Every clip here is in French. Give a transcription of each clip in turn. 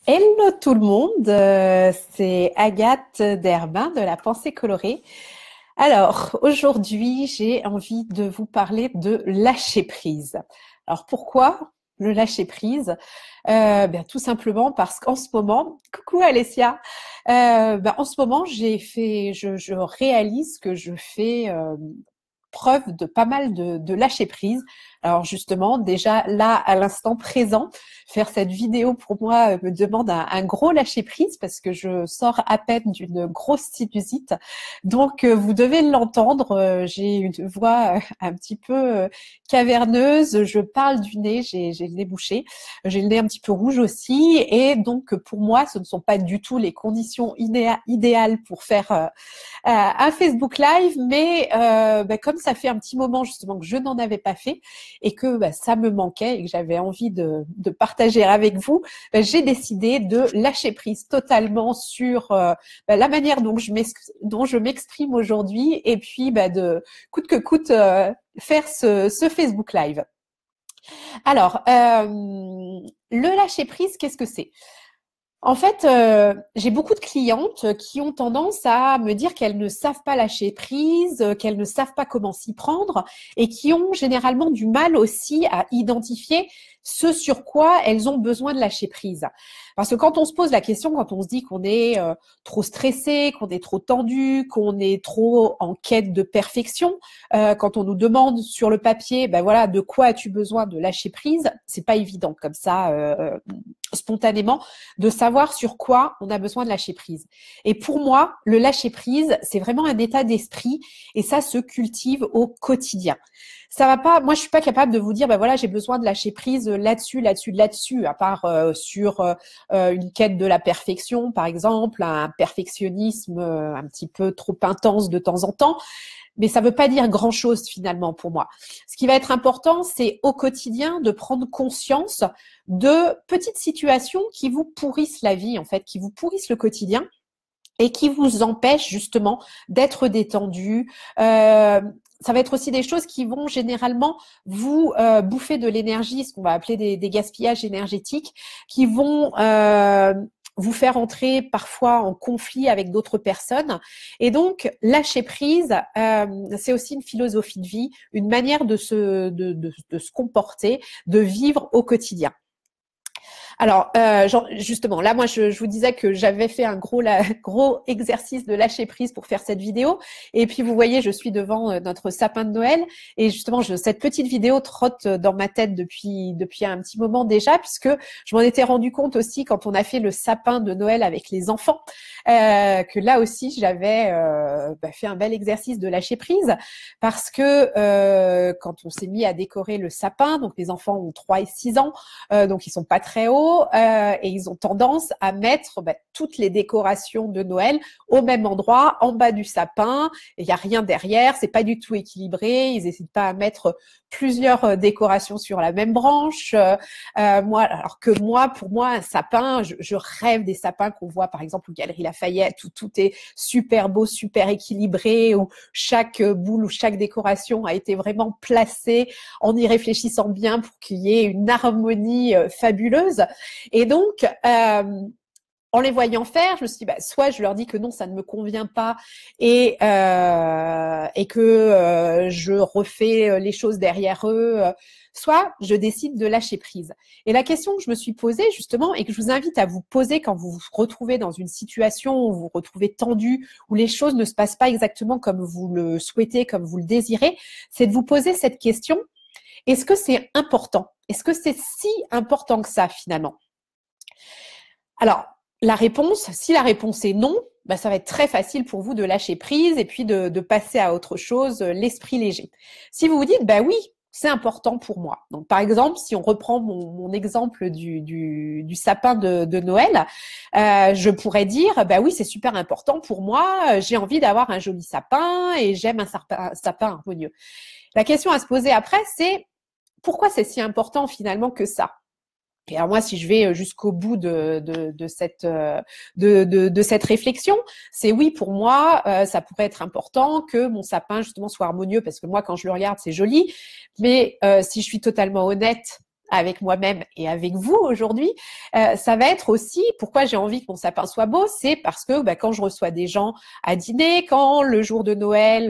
Hello tout le monde, c'est Agathe d'Herbin de la Pensée Colorée. Alors aujourd'hui, j'ai envie de vous parler de lâcher prise. Alors pourquoi le lâcher prise? Tout simplement parce qu'en ce moment, coucou Alessia, en ce moment je réalise que je fais preuve de pas mal de lâcher prise. Alors justement, déjà là, à l'instant présent, faire cette vidéo pour moi me demande un gros lâcher prise parce que je sors à peine d'une grosse sinusite. Donc vous devez l'entendre, j'ai une voix un petit peu caverneuse, je parle du nez, j'ai le nez bouché, j'ai le nez un petit peu rouge aussi. Et donc pour moi, ce ne sont pas du tout les conditions idéales pour faire un Facebook Live, mais comme ça fait un petit moment justement que je n'en avais pas fait et que ça me manquait et que j'avais envie de partager avec vous, j'ai décidé de lâcher prise totalement sur la manière dont je m'exprime aujourd'hui et puis de coûte que coûte faire ce Facebook Live. Alors, le lâcher prise, qu'est-ce que c'est ? En fait, j'ai beaucoup de clientes qui ont tendance à me dire qu'elles ne savent pas lâcher prise, qu'elles ne savent pas comment s'y prendre et qui ont généralement du mal aussi à identifier ce sur quoi elles ont besoin de lâcher prise. Parce que quand on se pose la question, quand on se dit qu'on est trop stressé, qu'on est trop tendu, qu'on est trop en quête de perfection, quand on nous demande sur le papier, de quoi as-tu besoin de lâcher prise, c'est pas évident comme ça spontanément de savoir sur quoi on a besoin de lâcher prise. Et pour moi, le lâcher prise, c'est vraiment un état d'esprit et ça se cultive au quotidien. Ça va pas, moi je suis pas capable de vous dire j'ai besoin de lâcher prise là-dessus, à part sur une quête de la perfection par exemple, un perfectionnisme un petit peu trop intense de temps en temps. Mais ça ne veut pas dire grand-chose finalement pour moi. Ce qui va être important, c'est au quotidien de prendre conscience de petites situations qui vous pourrissent la vie, en fait, qui vous pourrissent le quotidien et qui vous empêchent justement d'être détendu. Ça va être aussi des choses qui vont généralement vous bouffer de l'énergie, ce qu'on va appeler des gaspillages énergétiques, qui vont vous faire entrer parfois en conflit avec d'autres personnes. Et donc, lâcher prise, c'est aussi une philosophie de vie, une manière de se comporter, de vivre au quotidien. Alors, justement, là, moi, je vous disais que j'avais fait un gros exercice de lâcher prise pour faire cette vidéo. Et puis, vous voyez, je suis devant notre sapin de Noël. Et justement, cette petite vidéo trotte dans ma tête depuis un petit moment déjà, puisque je m'en étais rendu compte aussi quand on a fait le sapin de Noël avec les enfants, que là aussi, j'avais fait un bel exercice de lâcher prise. Parce que quand on s'est mis à décorer le sapin, donc les enfants ont 3 et 6 ans, donc ils sont pas très hauts, et ils ont tendance à mettre toutes les décorations de Noël au même endroit, en bas du sapin. Il n'y a rien derrière, c'est pas du tout équilibré. Ils n'hésitent pas à mettre plusieurs décorations sur la même branche. Pour moi, un sapin, je rêve des sapins qu'on voit par exemple aux Galeries Lafayette où tout est super beau, super équilibré, où chaque boule ou chaque décoration a été vraiment placée en y réfléchissant bien pour qu'il y ait une harmonie fabuleuse. Et donc, en les voyant faire, je me suis dit, soit je leur dis que non, ça ne me convient pas et que je refais les choses derrière eux, soit je décide de lâcher prise. Et la question que je me suis posée justement et que je vous invite à vous poser quand vous vous retrouvez dans une situation où vous vous retrouvez tendu, où les choses ne se passent pas exactement comme vous le souhaitez, comme vous le désirez, c'est de vous poser cette question. Est-ce que c'est important? Est-ce que c'est si important que ça finalement? Alors, si la réponse est non, ça va être très facile pour vous de lâcher prise et puis de passer à autre chose, l'esprit léger. Si vous vous dites, oui, c'est important pour moi. Donc, par exemple, si on reprend mon exemple du sapin de Noël, je pourrais dire, oui, c'est super important pour moi. J'ai envie d'avoir un joli sapin et j'aime un sapin harmonieux. La question à se poser après, c'est pourquoi c'est si important finalement que ça? Et alors moi, si je vais jusqu'au bout de cette réflexion, c'est oui, pour moi, ça pourrait être important que mon sapin justement soit harmonieux parce que moi, quand je le regarde, c'est joli. Mais si je suis totalement honnête, avec moi-même et avec vous aujourd'hui, ça va être aussi pourquoi j'ai envie que mon sapin soit beau, c'est parce que quand je reçois des gens à dîner, quand le jour de Noël,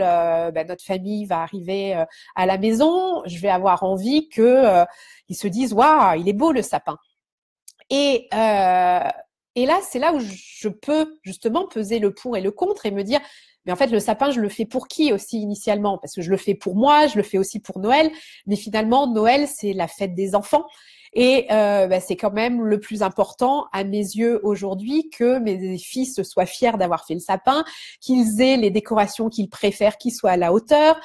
notre famille va arriver à la maison, je vais avoir envie que ils se disent waouh, il est beau le sapin. Et là, c'est là où je peux justement peser le pour et le contre et me dire mais en fait, le sapin, je le fais pour qui aussi initialement? Parce que je le fais pour moi, je le fais aussi pour Noël. Mais finalement, Noël, c'est la fête des enfants. Et c'est quand même le plus important à mes yeux aujourd'hui que mes fils soient fiers d'avoir fait le sapin, qu'ils aient les décorations qu'ils préfèrent, qui soient à la hauteur,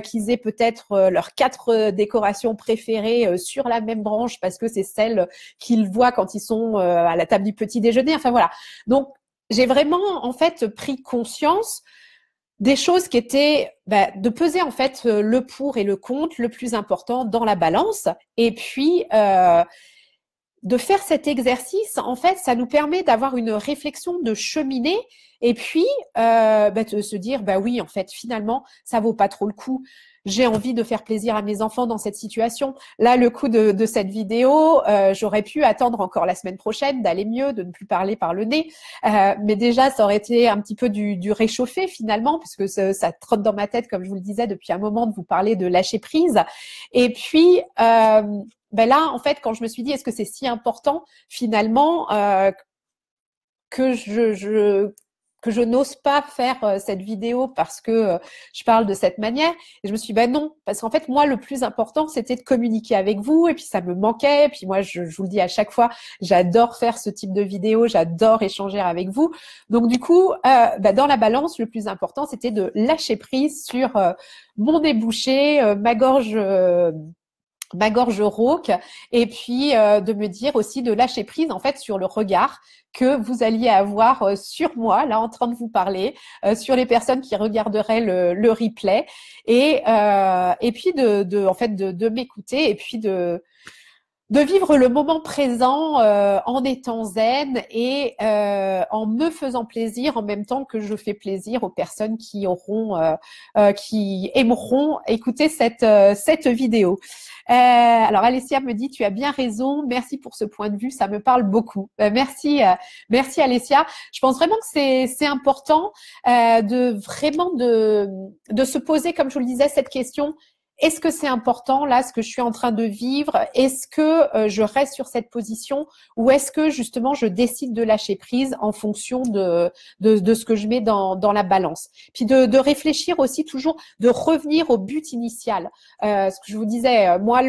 qu'ils aient peut-être leurs 4 décorations préférées sur la même branche parce que c'est celles qu'ils voient quand ils sont à la table du petit déjeuner. Enfin voilà. Donc j'ai vraiment en fait pris conscience des choses qui étaient de peser en fait le pour et le contre, le plus important dans la balance, et puis de faire cet exercice. En fait, ça nous permet d'avoir une réflexion de cheminée, et puis de se dire oui, en fait, finalement, ça vaut pas trop le coup. J'ai envie de faire plaisir à mes enfants dans cette situation. Là, le coup de cette vidéo, j'aurais pu attendre encore la semaine prochaine, d'aller mieux, de ne plus parler par le nez. Mais déjà, ça aurait été un petit peu du réchauffé finalement, puisque ça trotte dans ma tête, comme je vous le disais, depuis un moment, de vous parler de lâcher prise. Et puis, là, en fait, quand je me suis dit, est-ce que c'est si important finalement que je n'ose pas faire cette vidéo parce que je parle de cette manière. Et je me suis dit, non, parce qu'en fait, moi, le plus important, c'était de communiquer avec vous, et puis ça me manquait. Et puis moi, je vous le dis à chaque fois, j'adore faire ce type de vidéo, j'adore échanger avec vous. Donc du coup, dans la balance, le plus important, c'était de lâcher prise sur mon nez bouché, ma gorge rauque, et puis de me dire aussi de lâcher prise en fait sur le regard que vous alliez avoir sur moi, là en train de vous parler, sur les personnes qui regarderaient le replay, et puis de m'écouter, et puis de vivre le moment présent en étant zen et en me faisant plaisir en même temps que je fais plaisir aux personnes qui aimeront écouter cette vidéo. Alors Alessia me dit, tu as bien raison, merci pour ce point de vue, ça me parle beaucoup. Merci Alessia. Je pense vraiment que c'est important de se poser, comme je vous le disais, cette question. Est-ce que c'est important là ce que je suis en train de vivre? Est-ce que je reste sur cette position, ou est-ce que justement je décide de lâcher prise en fonction de ce que je mets dans la balance? Puis de réfléchir aussi toujours, de revenir au but initial. Ce que je vous disais, moi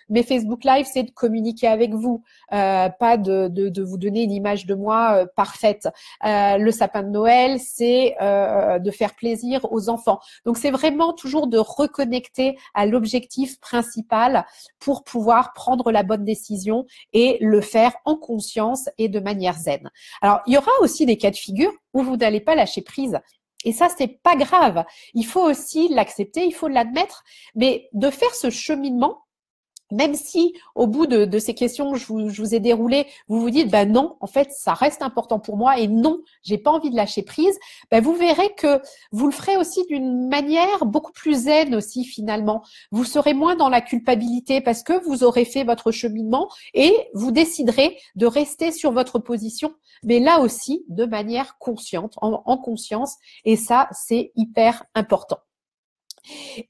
mes Facebook Live, c'est de communiquer avec vous, pas de vous donner une image de moi parfaite. Le sapin de Noël, c'est de faire plaisir aux enfants. Donc c'est vraiment toujours de reconnecter à l'objectif principal pour pouvoir prendre la bonne décision et le faire en conscience et de manière zen. Alors, il y aura aussi des cas de figure où vous n'allez pas lâcher prise. Et ça, c'est pas grave. Il faut aussi l'accepter, il faut l'admettre, mais de faire ce cheminement, même si au bout de ces questions que je vous ai déroulées, vous vous dites non, en fait, ça reste important pour moi, et non, j'ai pas envie de lâcher prise, vous verrez que vous le ferez aussi d'une manière beaucoup plus zen aussi finalement. Vous serez moins dans la culpabilité parce que vous aurez fait votre cheminement et vous déciderez de rester sur votre position, mais là aussi de manière consciente, en conscience, et ça, c'est hyper important.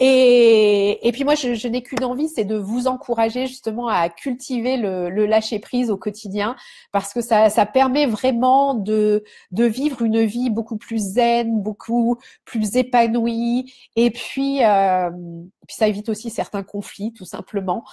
Et puis moi, je n'ai qu'une envie, c'est de vous encourager justement à cultiver le lâcher prise au quotidien, parce que ça permet vraiment de vivre une vie beaucoup plus zen, beaucoup plus épanouie, et puis ça évite aussi certains conflits tout simplement.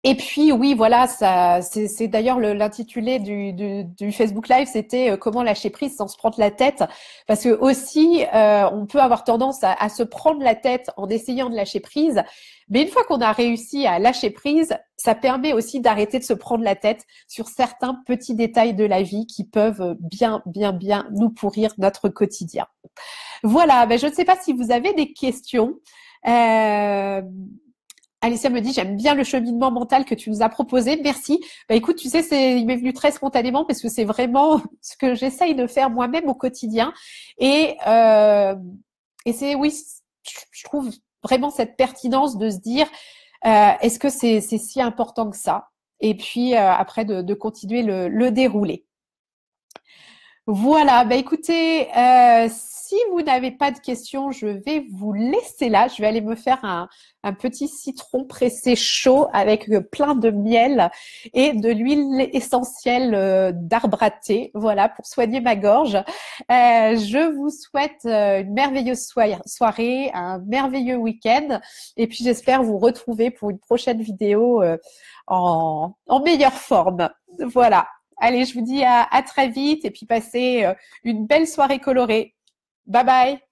Et puis oui, voilà, ça, c'est d'ailleurs l'intitulé du Facebook Live, c'était comment lâcher prise sans se prendre la tête, parce que aussi on peut avoir tendance à se prendre la tête en essayant de lâcher prise, mais une fois qu'on a réussi à lâcher prise, ça permet aussi d'arrêter de se prendre la tête sur certains petits détails de la vie qui peuvent bien nous pourrir notre quotidien. Voilà, je ne sais pas si vous avez des questions. Alicia me dit, j'aime bien le cheminement mental que tu nous as proposé. Merci. Écoute, tu sais, il m'est venu très spontanément parce que c'est vraiment ce que j'essaye de faire moi-même au quotidien. Et c'est, oui, je trouve vraiment cette pertinence de se dire est-ce que c'est si important que ça? Et puis après de continuer le déroulé. Voilà, bah écoutez, si vous n'avez pas de questions, je vais vous laisser là. Je vais aller me faire un petit citron pressé chaud avec plein de miel et de l'huile essentielle d'arbre à thé, voilà, pour soigner ma gorge. Je vous souhaite une merveilleuse soirée, un merveilleux week-end et puis j'espère vous retrouver pour une prochaine vidéo en meilleure forme. Voilà. Allez, je vous dis à très vite et puis passez une belle soirée colorée. Bye bye.